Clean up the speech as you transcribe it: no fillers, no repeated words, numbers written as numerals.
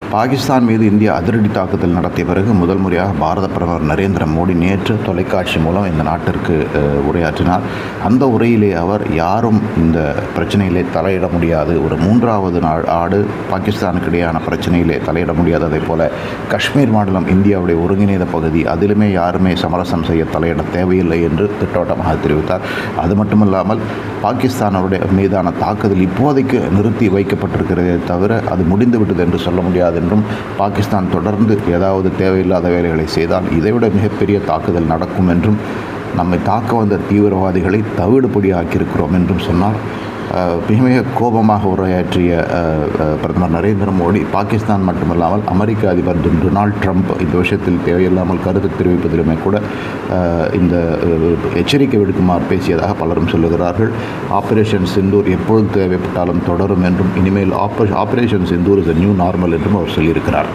பாகிஸ்தான் மீது இந்தியா அதிரடி தாக்குதல் நடத்திய பிறகு முதல் முறையாக பாரத பிரதமர் நரேந்திர மோடி நேற்று தொலைக்காட்சி மூலம் இந்த நாட்டிற்கு உரையாற்றினார். அந்த உரையிலே அவர் யாரும் இந்த பிரச்சனையிலே தலையிட முடியாது, ஒரு மூன்றாவது நாடு பாகிஸ்தானுக்கு இடையான பிரச்சனையிலே தலையிட முடியாது, அதே போல காஷ்மீர் மாநிலம் இந்தியாவுடைய ஒருங்கிணைந்த பகுதி, அதிலுமே யாருமே சமரசம் செய்ய தலையிட தேவையில்லை என்று திட்டவட்டமாக தெரிவித்தார். அது மட்டுமல்லாமல் பாகிஸ்தானுடைய மீதான தாக்குதல் இப்போதைக்கு நிறுத்தி வைக்கப்பட்டிருக்கிறதே தவிர அது முடிந்துவிட்டது என்று சொல்ல முடியாது என்றும், பாகிஸ்தான் தொடர்ந்து ஏதாவது தேவையில்லாத வேலைகளை செய்தால் இதைவிட மிகப்பெரிய தாக்குதல் நடக்கும் என்றும், நம்மை தாக்க வந்த தீவிரவாதிகளை தவிடுபொடி ஆக்கியிருக்கிறோம் என்றும் சொன்னார். மிக மிக கோபமாக உரையாற்றிய பிரதமர் நரேந்திர மோடி பாகிஸ்தான் மட்டுமல்லாமல் அமெரிக்க அதிபர் டொனால்ட் ட்ரம்ப் இந்த விஷயத்தில் தேவையில்லாமல் கருத்து தெரிவிப்பதிலுமே கூட இந்த எச்சரிக்கை விடுக்குமாறு பேசியதாக பலரும் சொல்லுகிறார்கள். ஆபரேஷன் சிந்தூர் எப்பொழுது தேவைப்பட்டாலும் தொடரும் என்றும், இனிமேல் operation Sindoor is a new normal என்றும் அவர் சொல்லியிருக்கிறார்.